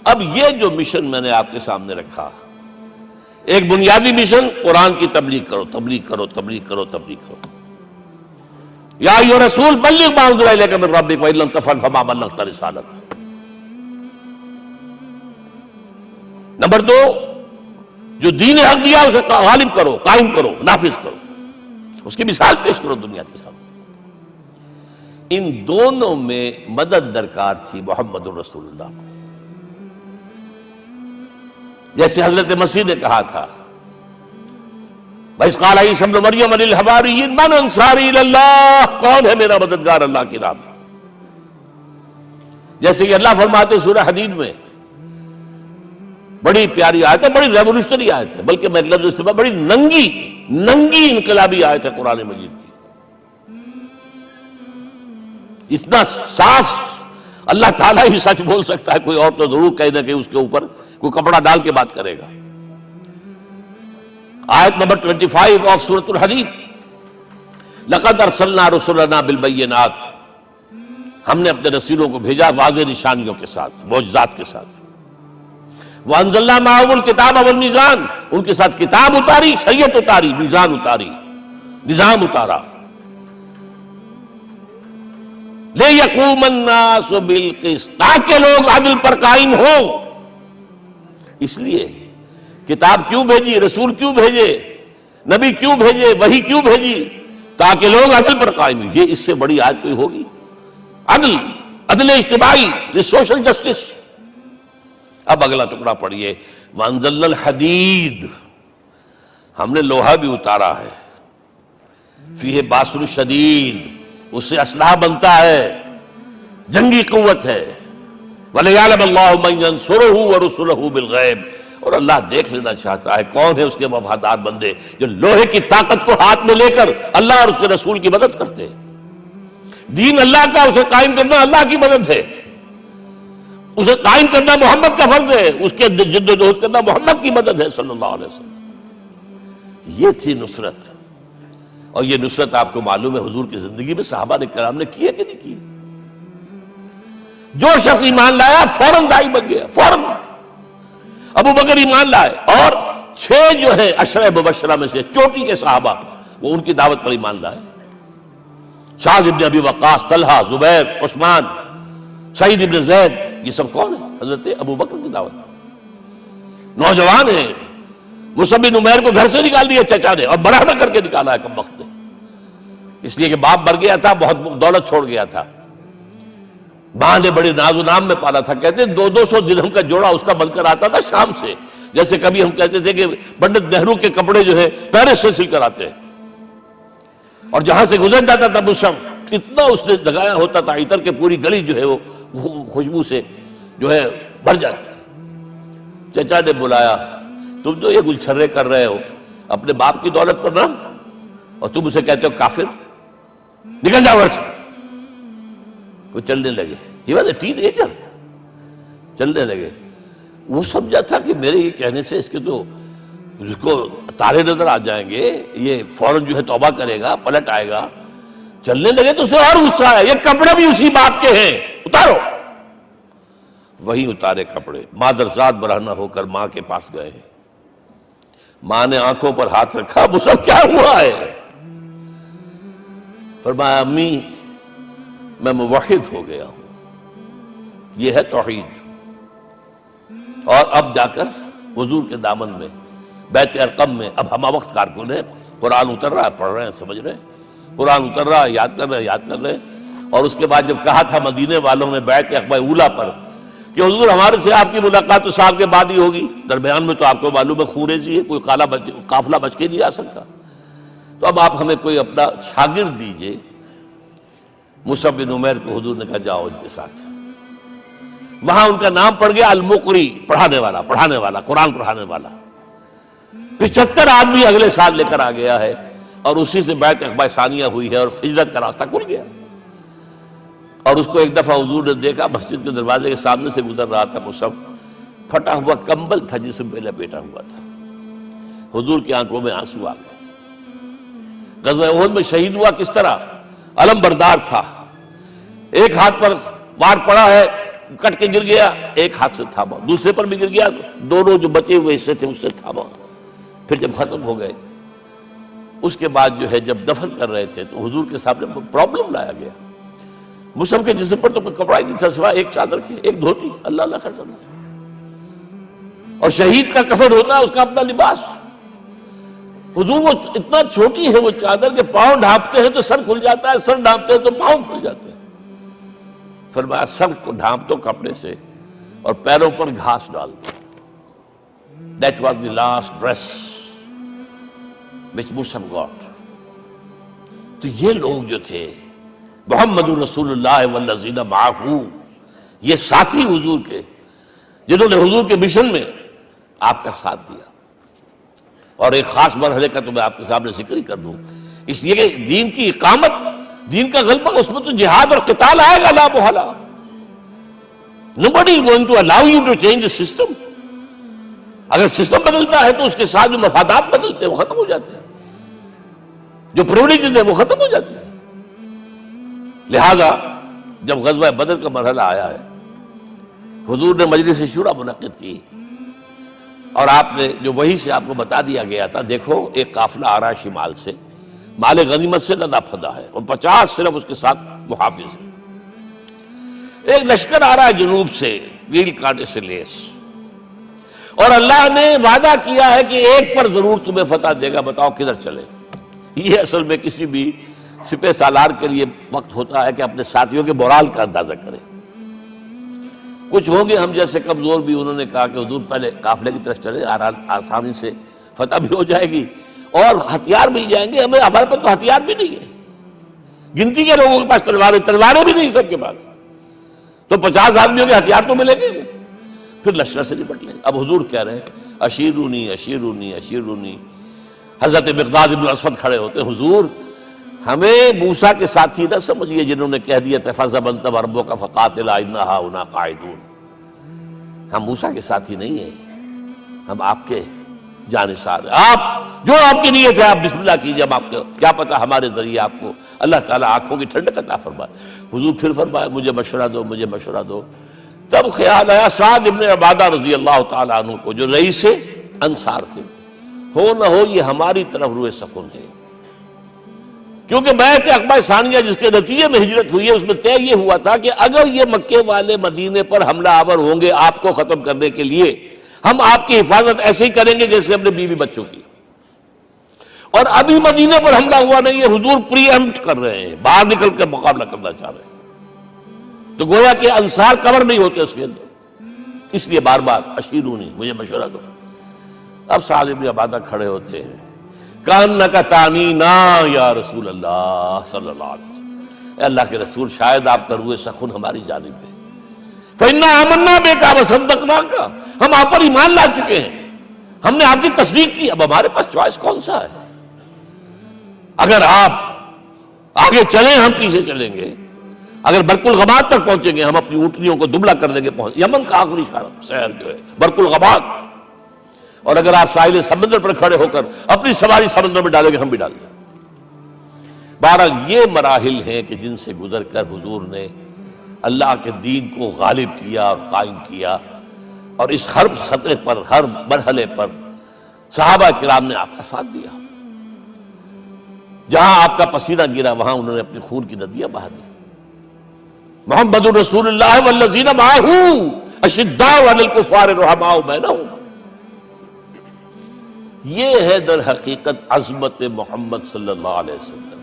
اب یہ جو مشن میں نے آپ کے سامنے رکھا، ایک بنیادی مشن قرآن کی تبلیغ کرو، تبلیغ کرو، تبلیغ کرو، تبلیغ کرو۔ یا ایھا الرسول بلغ ما انزل الیک من ربک وان لم تفعل فما بلغت رسالتہ۔ نمبر دو، جو دین حق دیا اسے غالب کرو، قائم کرو، نافذ کرو، اس کی مثال پیش کرو دنیا کے سامنے۔ ان دونوں میں مدد درکار تھی محمد الرسول اللہ کو۔ جیسے حضرت مسیح نے کہا تھا، وَإِذْ قَالَ عِیسیٰ ابْنُ مَرْیَمَ لِلْحَوَارِیِّینَ مَنْ أَنصَارِی إِلَى اللَّہِ، کون ہے میرا مددگار اللہ کی راہ میں؟ جیسے کہ اللہ فرماتے سورہ حدید میں، بڑی پیاری آیت ہے، بڑی ریولوشنری آیت ہے، بلکہ میں لفظ استعمال، بڑی ننگی انقلابی آیت ہے قرآن مجید کی۔ اتنا صاف اللہ تعالیٰ ہی سچ بول سکتا ہے، کوئی اور تو ضرور کہیں نہ کہیں اس کے اوپر کوئی کپڑا ڈال کے بات کرے گا۔ آیت نمبر 25 آف سورۃ الحدید، لقد ارسلنا رسلنا بالبینات، ہم نے اپنے رسولوں کو بھیجا واضح نشانیوں کے ساتھ، معجزات کے ساتھ۔ وانزلنا معهم الکتاب والمیزان، ان کے ساتھ کتاب اتاری، شریعت اتاری، میزان اتاری، نظام اتارا۔ لِيَقُومَ النَّاسُ بِالْقِسْطِ، تاکہ لوگ عدل پر قائم ہوں۔ اس لیے کتاب کیوں بھیجی، رسول کیوں بھیجے، نبی کیوں بھیجے، وحی کیوں بھیجی؟ تاکہ لوگ عدل پر قائم ہوں۔ یہ اس سے بڑی آیت کوئی ہوگی؟ عدل اجتماعی، سوشل جسٹس۔ اب اگلا ٹکڑا پڑھیے، وَأَنزَلْنَا الْحَدِيدَ، ہم نے لوہا بھی اتارا ہے، فِيهِ بَأْسٌ شَدِيدٌ، اس سے اسلحہ بنتا ہے، جنگی قوت ہے۔ وَلِيَعْلَمَ اللَّهُ مَن يَنصُرُهُ وَرُسُلَهُ بِالْغَیبِ، اور اللہ دیکھ لینا چاہتا ہے کون ہے اس کے وفادار بندے جو لوہے کی طاقت کو ہاتھ میں لے کر اللہ اور اس کے رسول کی مدد کرتے ہیں۔ دین اللہ کا، اسے قائم کرنا اللہ کی مدد ہے، اسے قائم کرنا محمد کا فرض ہے، اس کے جد و جہد کرنا محمد کی مدد ہے صلی اللہ علیہ وسلم۔ یہ تھی نصرت، اور یہ نصرت آپ کو معلوم ہے حضور کی زندگی میں صحابہ کرام نے کی ہے کہ نہیں کی؟ جو شخص ایمان لایا فوراً داعی بن گیا، فوراً۔ ابو بکر ایمان لائے، اور 6 جو ہے عشرہ مبشرہ میں سے چوٹی کے صحابہ، وہ ان کی دعوت پر ایمان لائے۔ سعد بن ابی وقاص، طلحہ، زبیر، عثمان، سعید بن زید، یہ سب کون ہیں؟ حضرت ابو بکر کی دعوت پر۔ نوجوان ہیں، مصعب بن عمیر کو گھر سے نکال دیا چچا نے، اور برہنہ کر کے نکالا ہے کم وقت نے، اس لیے کہ باپ مر گیا تھا، بہت دولت چھوڑ گیا تھا، ماں نے بڑے ناز و نام میں پالا تھا۔ کہتے ہیں 200 درہم کا جوڑا اس کا بن کر آتا تھا شام سے، جیسے کبھی ہم کہتے تھے کہ پنڈت نہرو کے کپڑے جو ہے پیرس سے سل کر آتے ہیں، اور جہاں سے گزر جاتا تھا مصعب، اتنا اس نے لگایا ہوتا تھا عطر کے، پوری گلی جو ہے وہ خوشبو سے جو ہے بھر جاتی تھی۔ چچا نے بلایا، تم جو یہ گلچھرے کر رہے ہو اپنے باپ کی دولت پر نہ، اور تم اسے کہتے ہو کافر، نکل جاؤ گھر سے۔ وہ چلنے لگے، یہ بات ہے، ٹین ایجر چلنے لگے۔ وہ سمجھا تھا کہ میرے یہ کہنے سے اس کے تو اس کو تارے نظر آ جائیں گے، یہ فوراً جو ہے توبہ کرے گا، پلٹ آئے گا۔ چلنے لگے تو اسے اور غصہ ہے، یہ کپڑے بھی اسی باپ کے ہیں، اتارو۔ وہی اتارے کپڑے، مادرزاد برہنہ ہو کر ماں کے پاس گئے۔ ماں نے آنکھوں پر ہاتھ رکھا، مصعب کیا ہوا ہے؟ فرمایا امی میں موحد ہو گیا ہوں، یہ ہے توحید۔ اور اب جا کر حضور کے دامن میں بیت ارقم میں اب ہمہ وقت کارکن ہے، قرآن اتر رہا ہے، پڑھ رہے ہیں، سمجھ رہے ہیں، قرآن اتر رہا ہے، یاد کر رہے ہیں۔ اور اس کے بعد جب کہا تھا مدینے والوں نے بیعت عقبہ اولیٰ پر کہ حضور ہمارے سے آپ کی ملاقات تو صاحب کے بعد ہی ہوگی، درمیان میں تو آپ کو معلوم ہے خونریزی ہے، کوئی قافلہ بچ کے نہیں آ سکتا، تو اب آپ ہمیں کوئی اپنا شاگرد دیجئے۔ مصعب بن عمیر کو حضور نے کہا جاؤ ان کے ساتھ۔ وہاں ان کا نام پڑ گیا المقری، پڑھانے والا، قرآن پڑھانے والا۔ 75 آدمی اگلے سال لے کر آ گیا ہے، اور اسی سے بیعت عقبہ ثانیہ ہوئی ہے، اور ہجرت کا راستہ کھل گیا۔ اور اس کو ایک دفعہ حضور نے دیکھا، مسجد کے دروازے کے سامنے سے گزر رہا تھا مصعب، پھٹا ہوا کمبل تھا جس میں لپیٹا ہوا تھا۔ حضور کی آنکھوں میں آنسو آ گئے۔ غزوہ احد میں شہید ہوا کس طرح؟ علم بردار تھا، ایک ہاتھ پر وار پڑا ہے، کٹ کے گر گیا، ایک ہاتھ سے تھاما، دوسرے پر بھی گر گیا، دونوں جو بچے ہوئے حصے تھے اس سے تھاما۔ پھر جب ختم ہو گئے اس کے بعد جو ہے جب دفن کر رہے تھے تو حضور کے سامنے پرابلم لایا گیا۔ مصعب کے جسم پر تو کوئی کپڑا ہی نہیں تھا سوائے ایک چادر کی، ایک دھوتی، اللہ اللہ خیر سمجھ۔ اور شہید کا کفن ہوتا ہے اس کا اپنا لباس۔ حضور وہ اتنا چھوٹی ہے وہ چادر کہ پاؤں ڈھانپتے ہیں تو سر کھل جاتا ہے، سر ڈھانپتے ہیں تو پاؤں کھل جاتے ہیں۔ فرمایا سر کو ڈھانپ دو کپڑے سے اور پیروں پر گھاس ڈال دو۔ That was the last dress which Musab got۔ تو یہ لوگ جو تھے محمد رسول اللہ والذین معہ، یہ ساتھی حضور کے جنہوں نے حضور کے مشن میں آپ کا ساتھ دیا۔ اور ایک خاص مرحلے کا تو میں آپ کے سامنے ذکر ہی کر دوں، اس لیے کہ دین کی اقامت، دین کا غلبہ، اس میں تو جہاد اور قتال آئے گا لا محالہ۔ Nobody is going to allow you to change the system۔ اگر سسٹم بدلتا ہے تو اس کے ساتھ جو مفادات بدلتے ہیں وہ ختم ہو جاتے ہیں، جو پرولیجز ہیں وہ ختم ہو جاتے ہیں۔ لہذا جب غزوہ بدر کا مرحلہ آیا ہے، حضور نے مجلس شورا منعقد کی اور آپ نے جو وحی سے آپ کو بتا دیا گیا تھا، دیکھو ایک قافلہ آ رہا ہے شمال سے، مال غنیمت سے لدا پھدا ہے اور 50 صرف اس کے ساتھ محافظ ہیں۔ ایک لشکر آ رہا ہے جنوب سے ویل کانٹے سے لیس، اور اللہ نے وعدہ کیا ہے کہ ایک پر ضرور تمہیں فتح دے گا، بتاؤ کدھر چلے۔ یہ اصل میں کسی بھی سپہ سالار کے لیے وقت ہوتا ہے کہ اپنے ساتھیوں کے مورال کا اندازہ کرے۔ کچھ ہوں گے ہم جیسے کمزور بھی، انہوں نے کہا کہ حضور پہلے قافلے کی طرف چلے، آسانی سے فتح بھی ہو جائے گی اور ہتھیار مل جائیں گے ہمیں، ہمارے پاس تو ہتھیار بھی نہیں ہے، گنتی کے لوگوں کے پاس تلواریں بھی نہیں سب کے پاس، تو 50 آدمیوں کے ہتھیار تو ملیں گے، پھر لشکر سے نپٹ لیں۔ اب حضور کہہ رہے ہیں اشیرونی اشیرونی اشیرونی۔ حضرت مقداد بن اسود کھڑے ہوتے ہیں، حضور ہمیں موسیٰ کے ساتھی نہ سمجھیے جنہوں نے کہہ دیا فَذَهَبْ رَبُّكَ فَقَاتِلَا إِنَّا هَاهُنَا قَاعِدُونَ۔ ہم موسیٰ کے ساتھی نہیں ہیں، ہم آپ کے جانثار ہیں۔ آپ جو آپ کی نیت ہے آپ بسم اللہ کیجیے، ہم آپ کو کیا پتہ ہمارے ذریعے آپ کو اللہ تعالیٰ آنکھوں کی ٹھنڈک عطا فرمائے۔ حضور پھر فرمائے مجھے مشورہ دو، مجھے مشورہ دو۔ تب خیال آیا سعد ابن عبادہ رضی اللہ تعالیٰ عنہ کو، جو رئیس انصار تھے، ہو نہ ہو یہ ہماری طرف روئے سخن ہے، کیونکہ بیعت عقبہ ثانیہ جس کے نتیجے میں ہجرت ہوئی ہے اس میں طے یہ ہوا تھا کہ اگر یہ مکے والے مدینے پر حملہ آور ہوں گے آپ کو ختم کرنے کے لیے، ہم آپ کی حفاظت ایسے ہی کریں گے جیسے اپنے بیوی بچوں کی۔ اور ابھی مدینے پر حملہ ہوا نہیں ہے، حضور پری ایمپٹ کر رہے ہیں، باہر نکل کے مقابلہ کرنا چاہ رہے ہیں، تو گویا کہ انصار کور نہیں ہوتے اس کے اندر، اس لیے بار بار اشیرونی، مجھے مشورہ دو۔ اب سعد بن عبادہ کھڑے ہوتے ہیں، کانک تعنینا یا رسول اللہ صلی اللہ علیہ وسلم، اے اللہ کے رسول شاید آپ کا روئے سخن ہماری جانب ہے، فإنا آمنا بک وصدقناک، ہم آپ پر ایمان لا چکے ہیں، ہم نے آپ کی تصدیق کی، اب ہمارے پاس چوائس کون سا ہے؟ اگر آپ آگے چلیں ہم پیچھے چلیں گے، اگر برق الغماد تک پہنچیں گے ہم اپنی اونٹنیوں کو دبلا کر دیں گے، یمن کا آخری شہر جو ہے برق الغماد، اور اگر آپ ساحل سمندر پر کھڑے ہو کر اپنی سواری سمندر میں ڈالیں گے ہم بھی ڈال دیں۔ بہرحال یہ مراحل ہیں کہ جن سے گزر کر حضور نے اللہ کے دین کو غالب کیا اور قائم کیا، اور اس ہر سطح پر، ہر مرحلے پر صحابہ کرام نے آپ کا ساتھ دیا۔ جہاں آپ کا پسینہ گرا وہاں انہوں نے اپنی خون کی ندیاں بہا دی۔ محمد رسول اللہ والذین معہ اشداء علی الکفار رحماء بینہم، یہ ہے در حقیقت عظمت محمد صلی اللہ علیہ وسلم۔